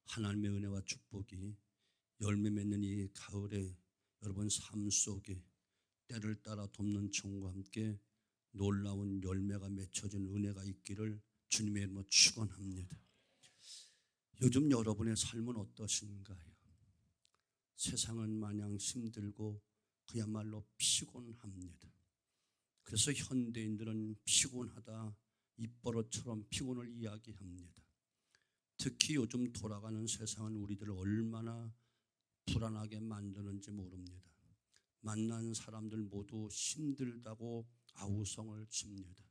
하나님의 은혜와 축복이 열매 맺는 이 가을에 여러분 삶 속에 때를 따라 돕는 청과 함께 놀라운 열매가 맺혀진 은혜가 있기를 주님의 이름으로 축원합니다. 요즘 여러분의 삶은 어떠신가요? 세상은 마냥 힘들고 그야말로 피곤합니다. 그래서 현대인들은 피곤하다 입버릇처럼 피곤을 이야기합니다. 특히 요즘 돌아가는 세상은 우리들을 얼마나 불안하게 만드는지 모릅니다. 만난 사람들 모두 힘들다고 아우성을 칩니다.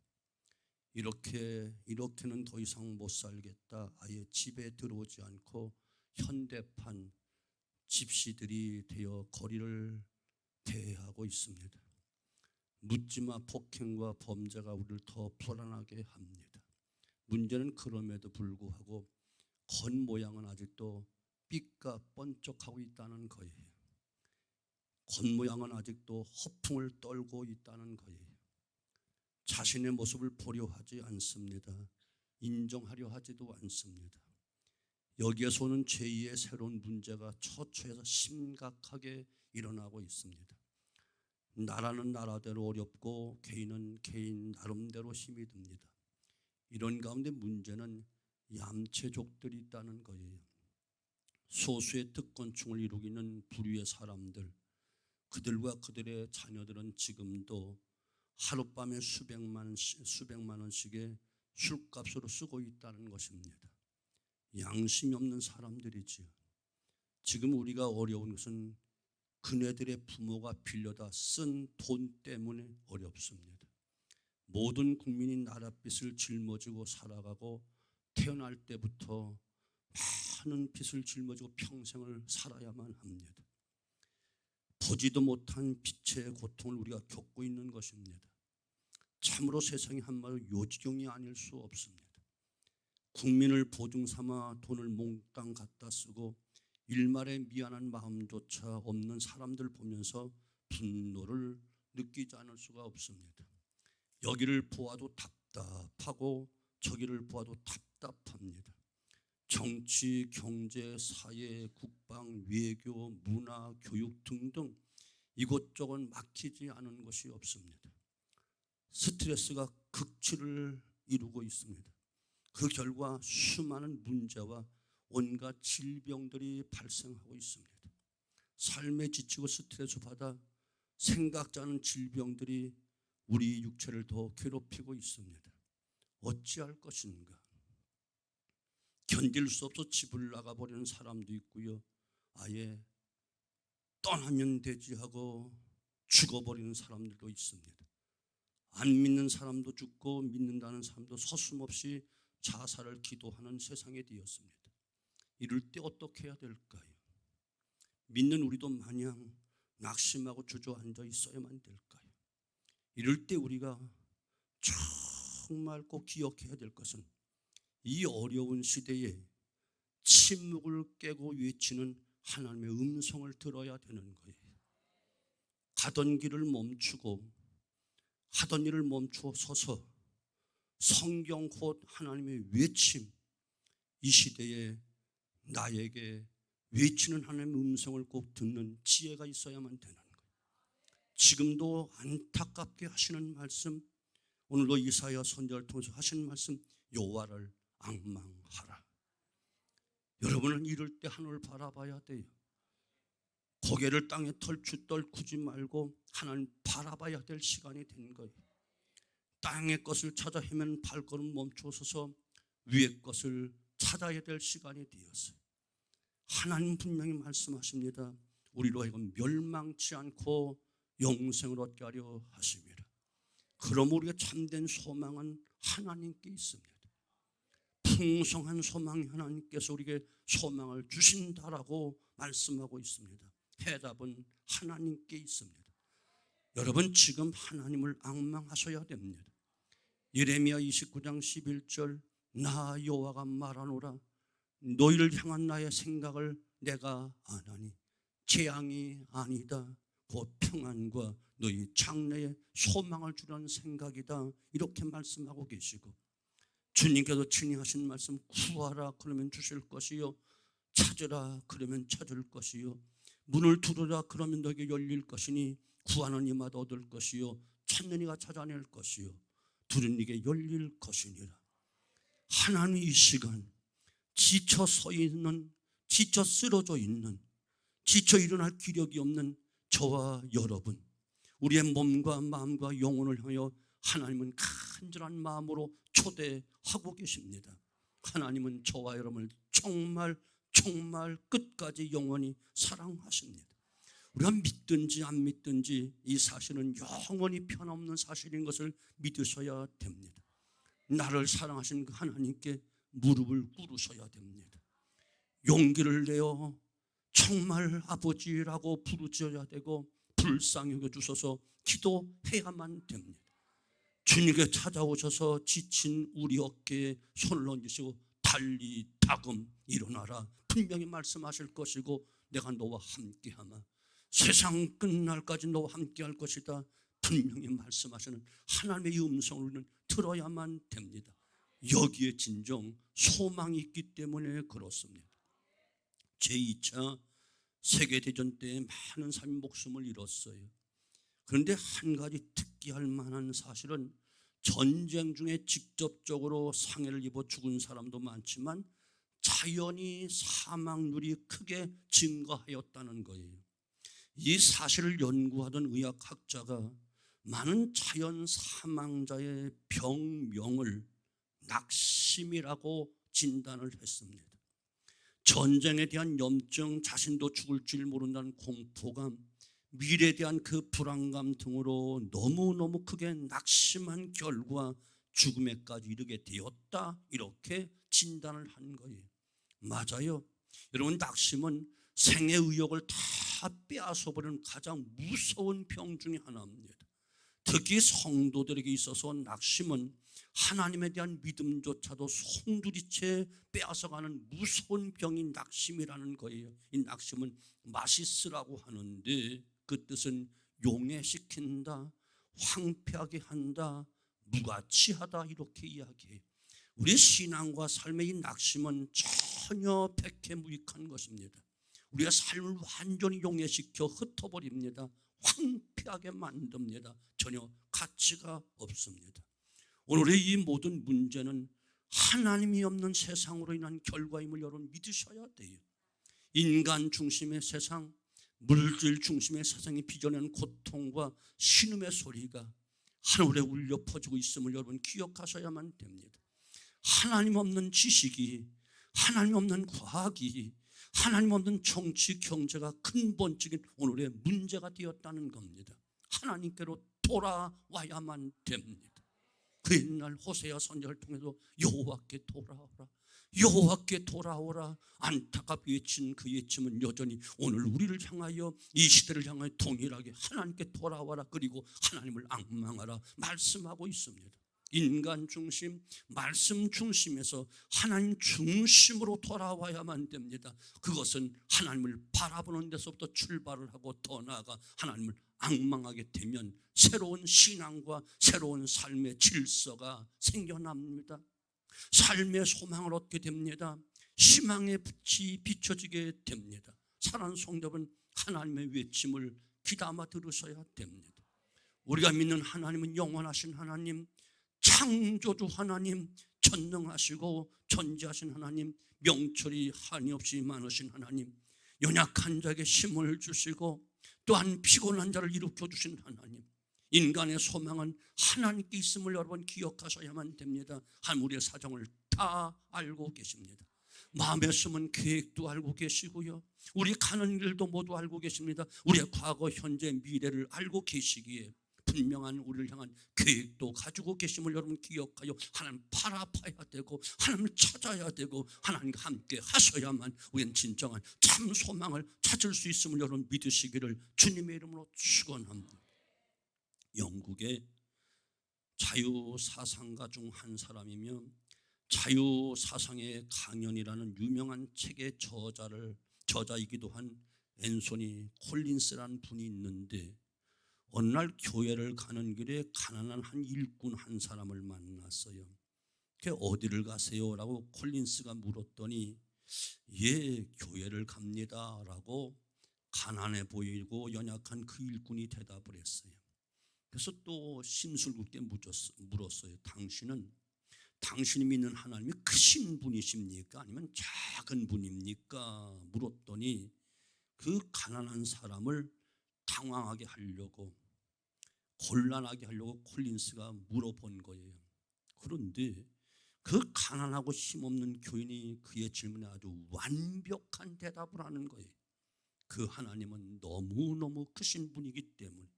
이렇게는 더 이상 못 살겠다. 아예 집에 들어오지 않고 현대판 집시들이 되어 거리를 대하고 있습니다. 묻지마 폭행과 범죄가 우리를 더 불안하게 합니다. 문제는 그럼에도 불구하고 겉모양은 아직도 삐까 번쩍하고 있다는 거예요. 겉모양은 아직도 허풍을 떨고 있다는 거예요. 자신의 모습을 보려 하지 않습니다. 인정하려 하지도 않습니다. 여기에서 오는 제2의 새로운 문제가 처처해서 심각하게 일어나고 있습니다. 나라는 나라대로 어렵고 개인은 개인 나름대로 힘이 듭니다. 이런 가운데 문제는 얌체족들이 있다는 거예요. 소수의 특권층을 이루기는 부류의 사람들, 그들과 그들의 자녀들은 지금도 하룻밤에 수백만 원씩의 술값으로 쓰고 있다는 것입니다. 양심이 없는 사람들이지요. 지금 우리가 어려운 것은 그네들의 부모가 빌려다 쓴 돈 때문에 어렵습니다. 모든 국민이 나랏빚을 짊어지고 살아가고 태어날 때부터 많은 빚을 짊어지고 평생을 살아야만 합니다. 보지도 못한 빛의 고통을 우리가 겪고 있는 것입니다. 참으로 세상이 한마디로 요지경이 아닐 수 없습니다. 국민을 보증 삼아 돈을 몽땅 갖다 쓰고 일말의 미안한 마음조차 없는 사람들 보면서 분노를 느끼지 않을 수가 없습니다. 여기를 보아도 답답하고 저기를 보아도 답답합니다. 정치, 경제, 사회, 국방, 외교, 문화, 교육 등등 이곳저곳 막히지 않은 것이 없습니다. 스트레스가 극치를 이루고 있습니다. 그 결과 수많은 문제와 온갖 질병들이 발생하고 있습니다. 삶에 지치고 스트레스 받아 생각지 않은 질병들이 우리 육체를 더 괴롭히고 있습니다. 어찌할 것인가? 견딜 수 없어 집을 나가버리는 사람도 있고요. 아예 떠나면 되지 하고 죽어버리는 사람들도 있습니다. 안 믿는 사람도 죽고 믿는다는 사람도 서슴없이 자살을 기도하는 세상이 되었습니다. 이럴 때 어떻게 해야 될까요? 믿는 우리도 마냥 낙심하고 주저앉아 있어야만 될까요? 이럴 때 우리가 정말 꼭 기억해야 될 것은 이 어려운 시대에 침묵을 깨고 외치는 하나님의 음성을 들어야 되는 거예요. 가던 길을 멈추고 하던 일을 멈추어 서서 성경 곧 하나님의 외침, 이 시대에 나에게 외치는 하나님의 음성을 꼭 듣는 지혜가 있어야만 되는 거예요. 지금도 안타깝게 하시는 말씀, 오늘도 이사야 선지자를 통해서 하시는 말씀, 여호와를 앙망하라. 여러분은 이럴 때 하늘을 바라봐야 돼요. 고개를 땅에 떨구지 말고 하나님 바라봐야 될 시간이 된 거예요. 땅의 것을 찾아 헤매는 발걸음 멈춰서서 위의 것을 찾아야 될 시간이 되었어요. 하나님 분명히 말씀하십니다. 우리로 하여금 멸망치 않고 영생을 얻게 하려 하십니다. 그럼 우리가 참된 소망은 하나님께 있습니다. 풍성한 소망이 하나님께서 우리에게 소망을 주신다라고 말씀하고 있습니다. 해답은 하나님께 있습니다. 여러분 지금 하나님을 앙망하셔야 됩니다. 예레미야 29장 11절 나 여호와가 말하노라 너희를 향한 나의 생각을 내가 아나니 재앙이 아니다 곧 평안과 너희 장래에 소망을 주려는 생각이다 이렇게 말씀하고 계시고 주님께서 친히 하신 말씀 구하라 그러면 주실 것이요 찾으라 그러면 찾을 것이요 문을 두드라 그러면 너에게 열릴 것이니 구하는 이마다 얻을 것이요 찾는 이가 찾아낼 것이요 두드리는 이게 열릴 것이니라. 하나님 이 시간 지쳐 서 있는, 지쳐 쓰러져 있는, 지쳐 일어날 기력이 없는 저와 여러분, 우리의 몸과 마음과 영혼을 향하여 하나님은 간절한 마음으로 초대하고 계십니다. 하나님은 저와 여러분을 정말 끝까지 영원히 사랑하십니다. 우리가 믿든지 안 믿든지 이 사실은 영원히 변함없는 사실인 것을 믿으셔야 됩니다. 나를 사랑하신 그 하나님께 무릎을 꿇으셔야 됩니다. 용기를 내어 정말 아버지라고 부르셔야 되고 불쌍히 여겨주셔서 기도해야만 됩니다. 주님께 찾아오셔서 지친 우리 어깨에 손을 얹으시고 달리 다금 일어나라 분명히 말씀하실 것이고 내가 너와 함께하마 세상 끝날까지 너와 함께할 것이다 분명히 말씀하시는 하나님의 이 음성을 우리는 들어야만 됩니다. 여기에 진정 소망이 있기 때문에 그렇습니다. 제2차 세계대전 때 많은 사람이 목숨을 잃었어요. 그런데 한 가지 특기할 만한 사실은 전쟁 중에 직접적으로 상해를 입어 죽은 사람도 많지만 자연히 사망률이 크게 증가하였다는 거예요. 이 사실을 연구하던 의학학자가 많은 자연 사망자의 병명을 낙심이라고 진단을 했습니다. 전쟁에 대한 염증, 자신도 죽을 줄 모른다는 공포감, 미래에 대한 그 불안감 등으로 너무너무 크게 낙심한 결과 죽음에까지 이르게 되었다 이렇게 진단을 한 거예요. 맞아요. 여러분 낙심은 생의 의욕을 다 빼앗아버리는 가장 무서운 병 중에 하나입니다. 특히 성도들에게 있어서 낙심은 하나님에 대한 믿음조차도 송두리째 빼앗아가는 무서운 병이 낙심이라는 거예요. 이 낙심은 마시스라고 하는데 그 뜻은 용해시킨다, 황폐하게 한다, 무가치하다 이렇게 이야기해요. 우리 신앙과 삶의 이 낙심은 전혀 백해무익한 것입니다. 우리가 삶을 완전히 용해시켜 흩어버립니다. 황폐하게 만듭니다. 전혀 가치가 없습니다. 오늘의 이 모든 문제는 하나님이 없는 세상으로 인한 결과임을 여러분 믿으셔야 돼요. 인간 중심의 세상, 물질 중심의 세상이 빚어내는 고통과 신음의 소리가 하늘에 울려 퍼지고 있음을 여러분 기억하셔야만 됩니다. 하나님 없는 지식이, 하나님 없는 과학이, 하나님 없는 정치, 경제가 근본적인 오늘의 문제가 되었다는 겁니다. 하나님께로 돌아와야만 됩니다. 그 옛날 호세아 선지자를 통해서 여호와께 돌아오라, 여호와께 돌아오라 안타깝게 외친 그 외침은 여전히 오늘 우리를 향하여 이 시대를 향하여 동일하게 하나님께 돌아와라 그리고 하나님을 앙망하라 말씀하고 있습니다. 인간 중심, 말씀 중심에서 하나님 중심으로 돌아와야만 됩니다. 그것은 하나님을 바라보는 데서부터 출발을 하고 더 나아가 하나님을 앙망하게 되면 새로운 신앙과 새로운 삶의 질서가 생겨납니다. 삶의 소망을 얻게 됩니다. 희망의 빛이 비춰지게 됩니다. 사랑하는 성도분, 하나님의 외침을 귀담아 들으셔야 됩니다. 우리가 믿는 하나님은 영원하신 하나님, 창조주 하나님, 전능하시고 전지하신 하나님, 명철이 한이 없이 많으신 하나님, 연약한 자에게 힘을 주시고 또한 피곤한 자를 일으켜 주신 하나님, 인간의 소망은 하나님께 있음을 여러분 기억하셔야만 됩니다. 하나님 우리의 사정을 다 알고 계십니다. 마음에 숨은 계획도 알고 계시고요, 우리 가는 길도 모두 알고 계십니다. 우리의 과거, 현재, 미래를 알고 계시기에 분명한 우리를 향한 계획도 가지고 계심을 여러분 기억하여 하나님 바라봐야 되고 하나님을 찾아야 되고 하나님과 함께 하셔야만 우리는 진정한 참 소망을 찾을 수 있음을 여러분 믿으시기를 주님의 이름으로 축원합니다. 영국의 자유사상가 중 한 사람이며 자유사상의 강연이라는 유명한 책의 저자이기도 한 앤소니 콜린스라는 분이 있는데 어느 날 교회를 가는 길에 가난한 한 일꾼 한 사람을 만났어요. 어디를 가세요? 라고 콜린스가 물었더니 예, 교회를 갑니다라고 가난해 보이고 연약한 그 일꾼이 대답을 했어요. 그래서 또 심술궂게 물었어요. 당신이 믿는 하나님이 크신 분이십니까? 아니면 작은 분입니까? 물었더니 그 가난한 사람을 당황하게 하려고, 곤란하게 하려고 콜린스가 물어본 거예요. 그런데 그 가난하고 힘없는 교인이 그의 질문에 아주 완벽한 대답을 하는 거예요. 그 하나님은 너무너무 크신 분이기 때문에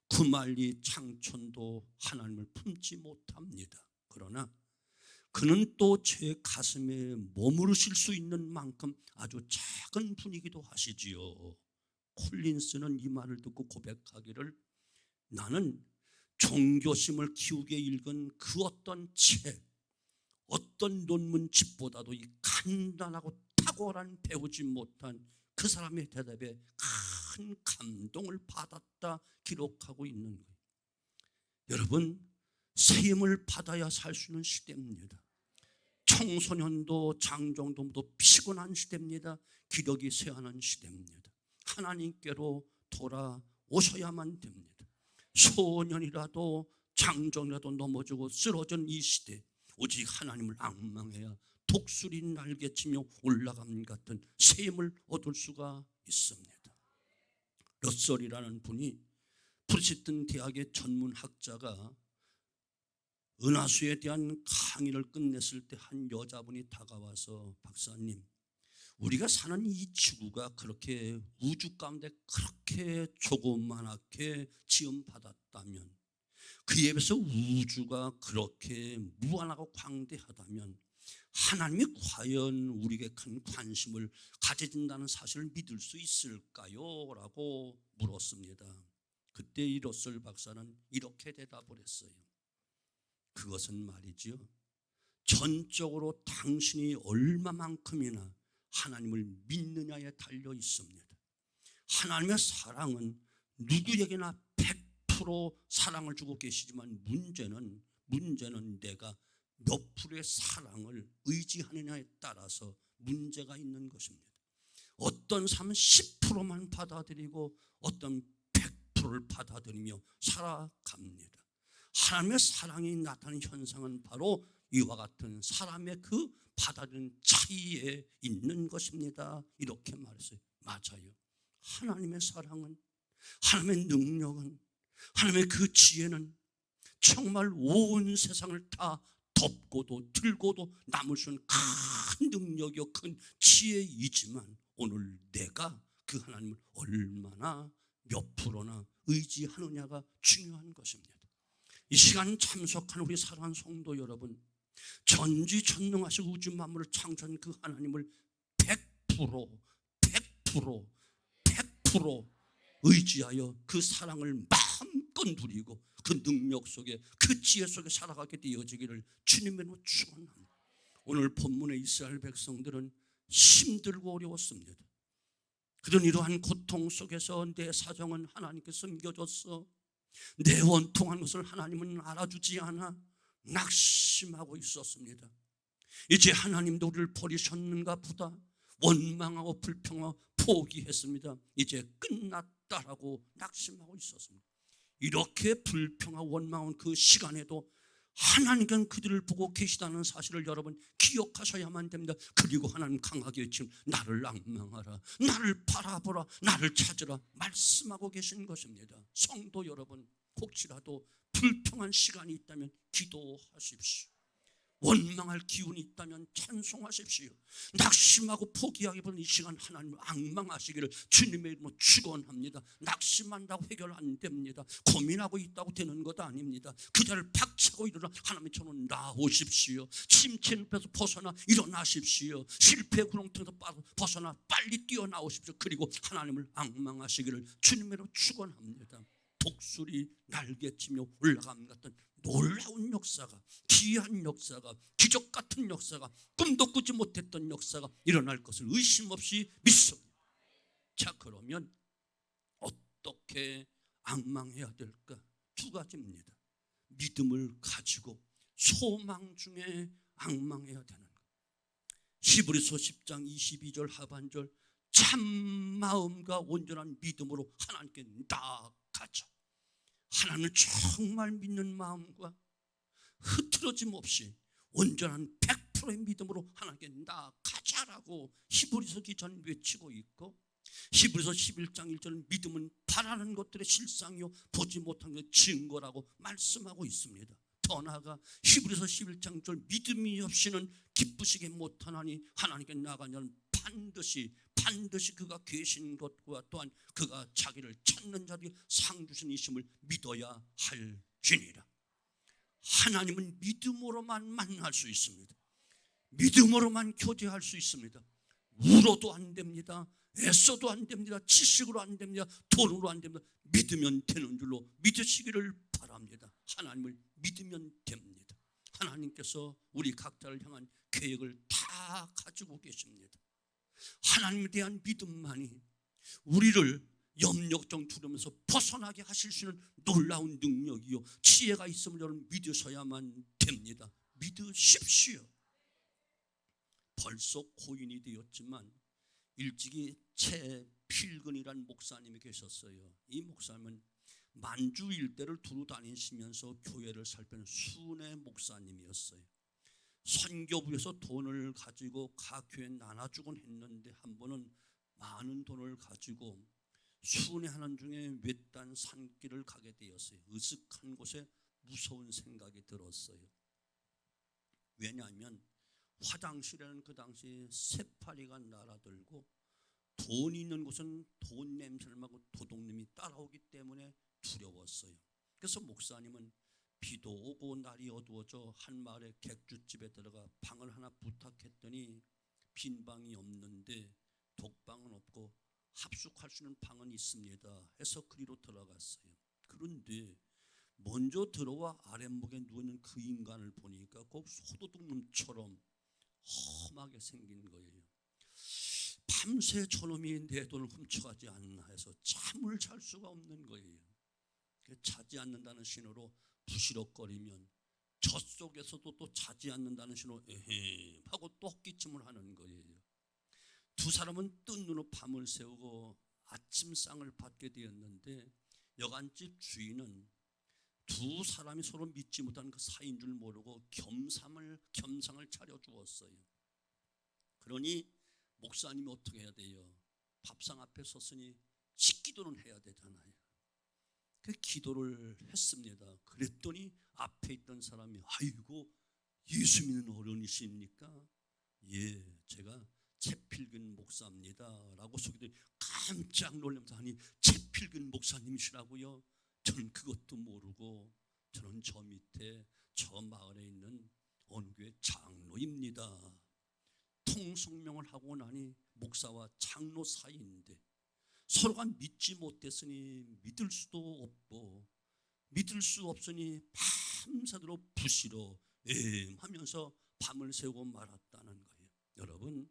구말리 창천도 하나님을 품지 못합니다. 그러나 그는 또 제 가슴에 머무르실 수 있는 만큼 아주 작은 분이기도 하시지요. 콜린스는 이 말을 듣고 고백하기를, 나는 종교심을 키우게 읽은 그 어떤 책, 어떤 논문집보다도 이 간단하고 탁월한 배우지 못한 그 사람의 대답에 큰 감동을 받았다 기록하고 있는 거예요. 여러분, 세임을 받아야 살 수 있는 시대입니다. 청소년도 장정도 모두 피곤한 시대입니다. 기력이 쇠하는 시대입니다. 하나님께로 돌아오셔야만 됩니다. 소년이라도 장정이라도 넘어지고 쓰러진 이 시대, 오직 하나님을 앙망해야 독수리 날개치며 올라감 같은 셈을 얻을 수가 있습니다. 러셀이라는 분이 프리스튼 대학의 전문학자가 은하수에 대한 강의를 끝냈을 때 한 여자분이 다가와서, 박사님, 우리가 사는 이 지구가 그렇게 우주 가운데 그렇게 조그맣게 지음받았다면, 그에 비해서 우주가 그렇게 무한하고 광대하다면 하나님이 과연 우리에게 큰 관심을 가져진다는 사실을 믿을 수 있을까요? 라고 물었습니다. 그때 이 러셀 박사는 이렇게 대답을 했어요. 그것은 말이죠, 전적으로 당신이 얼마만큼이나 하나님을 믿느냐에 달려 있습니다. 하나님의 사랑은 누구에게나 100% 사랑을 주고 계시지만 문제는 내가 몇 프로의 사랑을 의지하느냐에 따라서 문제가 있는 것입니다. 어떤 사람은 10%만 받아들이고 어떤 100%를 받아들이며 살아갑니다. 하나님의 사랑이 나타나는 현상은 바로 이와 같은 사람의 그 받아들이는 차이에 있는 것입니다. 이렇게 말했어요. 맞아요. 하나님의 사랑은, 하나님의 능력은, 하나님의 그 지혜는 정말 온 세상을 다 덮고도 들고도 남을 수 있는 큰 능력이요, 큰 지혜이지만 오늘 내가 그 하나님을 얼마나 몇 프로나 의지하느냐가 중요한 것입니다. 이 시간 참석한 우리 사랑하는 성도 여러분, 전지전능하시고 우주 만물을 창조한 그 하나님을 100% 의지하여 그 사랑을 마음껏 누리고 그 능력 속에, 그 지혜 속에 살아가게 되어지기를 주님으로 축원합니다. 오늘 본문의 이스라엘 백성들은 힘들고 어려웠습니다. 그런 이러한 고통 속에서 내 사정은 하나님께 숨겨졌어, 내 원통한 것을 하나님은 알아주지 않아 낙심하고 있었습니다. 이제 하나님도 우리를 버리셨는가 보다 원망하고 불평하고 포기했습니다. 이제 끝났다라고 낙심하고 있었습니다. 이렇게 불평하고 원망한 그 시간에도 하나님께는 그들을 보고 계시다는 사실을 여러분 기억하셔야만 됩니다. 그리고 하나님 강하게 외치면 나를 앙망하라, 나를 바라보라, 나를 찾으라 말씀하고 계신 것입니다. 성도 여러분, 혹시라도 불평한 시간이 있다면 기도하십시오. 원망할 기운이 있다면 찬송하십시오. 낙심하고 포기하기보다는 이 시간 하나님을 앙망하시기를 주님의 이름으로 축원합니다. 낙심한다고 해결 안 됩니다. 고민하고 있다고 되는 것 아닙니다. 그 자리를 박차고 일어나 하나님의 손으로 나오십시오. 침체 늪에서 벗어나 일어나십시오. 실패의 구렁텅에서 벗어나 빨리 뛰어나오십시오. 그리고 하나님을 앙망하시기를 주님의 이름으로 축원합니다. 독수리 날개치며 올라감 같은 놀라운 역사가, 귀한 역사가, 기적 같은 역사가, 꿈도 꾸지 못했던 역사가 일어날 것을 의심 없이 믿습니다. 자, 그러면 어떻게 앙망해야 될까? 두 가지입니다. 믿음을 가지고 소망 중에 앙망해야 되는 것. 히브리서 10장 22절 하반절, 참 마음과 온전한 믿음으로 하나님께 나아가자. 하나님을 정말 믿는 마음과 흐트러짐 없이 온전한 100%의 믿음으로 하나님께 나아가자라고 히브리서 기자는 외치고 있고, 히브리서 11장 1절은 믿음은 바라는 것들의 실상이요 보지 못한 것의 증거라고 말씀하고 있습니다. 더 나아가 히브리서 11장 1절, 믿음이 없이는 기쁘시게 못하나니 하나님께 나아가냐는 반드시 그가 계신 것과 또한 그가 자기를 찾는 자들이 상 주신 이심을 믿어야 할지니라. 하나님은 믿음으로만 만날 수 있습니다. 믿음으로만 교제할 수 있습니다. 울어도 안 됩니다. 애써도 안 됩니다. 지식으로 안 됩니다. 돈으로 안 됩니다. 믿으면 되는 줄로 믿으시기를 바랍니다. 하나님을 믿으면 됩니다. 하나님께서 우리 각자를 향한 계획을 다 가지고 계십니다. 하나님에 대한 믿음만이 우리를 염려정 두려움에서 벗어나게 하실 수 있는 놀라운 능력이요 지혜가 있음을 여러분 믿으셔야만 됩니다. 믿으십시오. 벌써 고인이 되었지만 일찍이 최필근이라는 목사님이 계셨어요. 이 목사님은 만주 일대를 두루 다니시면서 교회를 살피는 순회 목사님이었어요. 선교부에서 돈을 가지고 각 교회에 나눠주곤 했는데 한 번은 많은 돈을 가지고 순회하는 중에 외딴 산길을 가게 되었어요. 으슥한 곳에 무서운 생각이 들었어요. 왜냐하면 화장실에는 그 당시 새파리가 날아들고 돈이 있는 곳은 돈 냄새를 맡고 도둑놈이 따라오기 때문에 두려웠어요. 그래서 목사님은 비도 오고 날이 어두워져 한 마을의 객주집에 들어가 방을 하나 부탁했더니 빈 방이 없는데 독방은 없고 합숙할 수 있는 방은 있습니다 해서 그리로 들어갔어요. 그런데 먼저 들어와 아랫목에 누워있는 그 인간을 보니까 꼭 소도둑놈처럼 험하게 생긴 거예요. 밤새 저놈이 내 돈을 훔쳐가지 않나 해서 잠을 잘 수가 없는 거예요. 자지 않는다는 신호로 부시럭거리면 젖속에서도 또 자지 않는다는 신호로 에헤 하고 또 헛기침을 하는 거예요. 두 사람은 뜬 눈으로 밤을 새우고 아침상을 받게 되었는데 여간집 주인은 두 사람이 서로 믿지 못하는 그 사이인 줄 모르고 겸상을 차려주었어요. 그러니 목사님이 어떻게 해야 돼요? 밥상 앞에 섰으니 식기도는 해야 되잖아요. 그 기도를 했습니다. 그랬더니 앞에 있던 사람이 아이고 예수 믿는 어른이십니까? 예, 제가 최필근 목사입니다 라고 소개되니 깜짝 놀라면서 아니 최필근 목사님이시라고요? 저는 그것도 모르고 저는 저 밑에 저 마을에 있는 어느 교회 장로입니다. 통성명을 하고 나니 목사와 장로 사이인데 서로가 믿지 못했으니 믿을 수도 없고 믿을 수 없으니 밤새도록 부시러 하면서 밤을 새우고 말았다는 거예요. 여러분,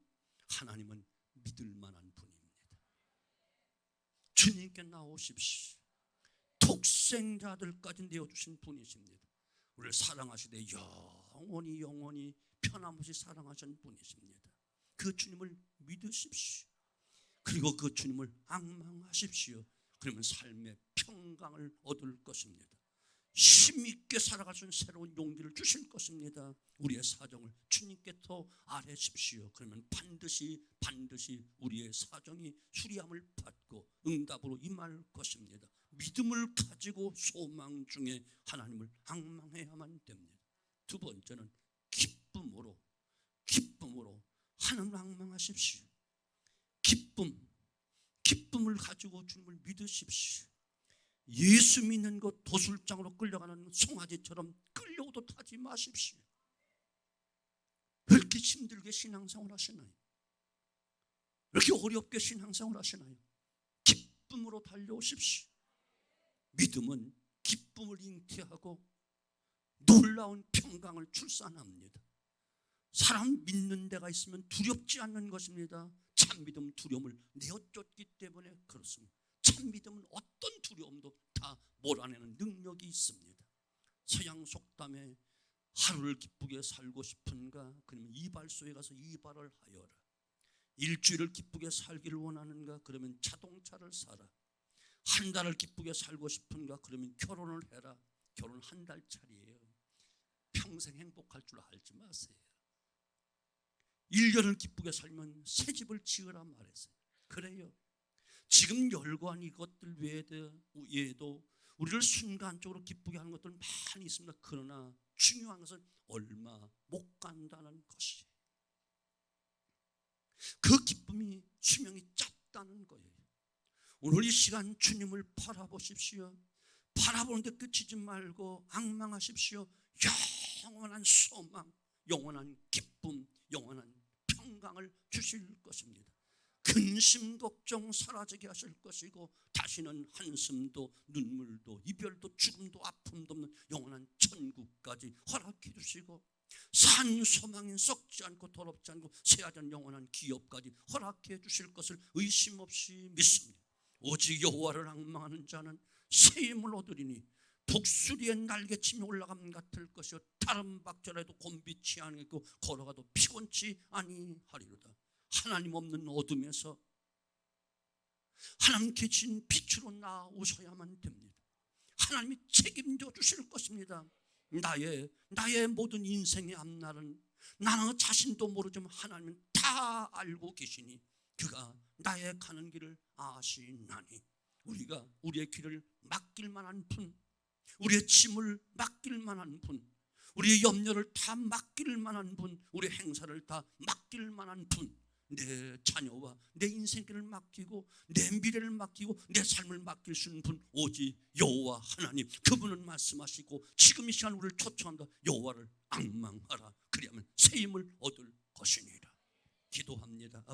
하나님은 믿을 만한 분입니다. 주님께 나오십시오. 독생자들까지 내어주신 분이십니다. 우리를 사랑하시되 영원히 편함없이 사랑하신 분이십니다. 그 주님을 믿으십시오. 그리고 그 주님을 앙망하십시오. 그러면 삶의 평강을 얻을 것입니다. 힘있게 살아갈 수 있는 새로운 용기를 주실 것입니다. 우리의 사정을 주님께 더 아뢰십시오. 그러면 반드시 우리의 사정이 수리함을 받고 응답으로 임할 것입니다. 믿음을 가지고 소망 중에 하나님을 앙망해야만 됩니다. 두 번째는 기쁨으로 하나님을 앙망하십시오. 기쁨을 가지고 주님을 믿으십시오. 예수 믿는 것 도술장으로 끌려가는 송아지처럼 끌려오도 타지 마십시오. 왜 이렇게 힘들게 신앙생활 하시나요? 왜 이렇게 어렵게 신앙생활 하시나요? 기쁨으로 달려오십시오. 믿음은 기쁨을 잉태하고 놀라운 평강을 출산합니다. 사람 믿는 데가 있으면 두렵지 않는 것입니다. 참믿음 두려움을 내어쫓기 때문에 그렇습니다. 참믿음은 어떤 두려움도 다 몰아내는 능력이 있습니다. 서양 속담에 하루를 기쁘게 살고 싶은가? 그러면 이발소에 가서 이발을 하여라. 일주일을 기쁘게 살기를 원하는가? 그러면 자동차를 사라. 한 달을 기쁘게 살고 싶은가? 그러면 결혼을 해라. 결혼 한 달짜리예요. 평생 행복할 줄 알지 마세요. 1년을 기쁘게 살면 새 집을 지으라 말했어요. 그래요. 지금 열거한 이것들 외에도 우리를 순간적으로 기쁘게 하는 것들 많이 있습니다. 그러나 중요한 것은 얼마 못 간다는 것이, 그 기쁨이 수명이 짧다는 거예요. 오늘 이 시간 주님을 바라보십시오. 바라보는데 그치지 말고 악망하십시오. 영원한 소망, 영원한 기쁨, 영원한 평강을 주실 것입니다. 근심 걱정 사라지게 하실 것이고, 다시는 한숨도 눈물도 이별도 죽음도 아픔도 없는 영원한 천국까지 허락해 주시고, 산 소망인 썩지 않고 더럽지 않고 새하지 않은 영원한 기업까지 허락해 주실 것을 의심 없이 믿습니다. 오직 여호와를 앙망하는 자는 새 힘을 얻으리니 독수리의 날개침이 올라감 같을 것이요 다른 박절에도 곤비치 아니하고 걸어가도 피곤치 아니하리로다. 하나님 없는 어둠에서 하나님 계신 빛으로 나오셔야만 됩니다. 하나님이 책임져 주실 것입니다. 나의 모든 인생의 앞날은 나는 자신도 모르지만 하나님은 다 알고 계시니 그가 나의 가는 길을 아시나니, 우리가 우리의 길을 맡길 만한 분, 우리의 짐을 맡길 만한 분, 우리의 염려를 다 맡길 만한 분, 우리의 행사를 다 맡길 만한 분, 내 자녀와 내 인생길을 맡기고 내 미래를 맡기고 내 삶을 맡길 수 있는 분, 오직 여호와 하나님, 그분은 말씀하시고 지금 이 시간 우리를 초청한다. 여호와를 앙망하라. 그리하면 새 힘을 얻을 것이니라. 기도합니다.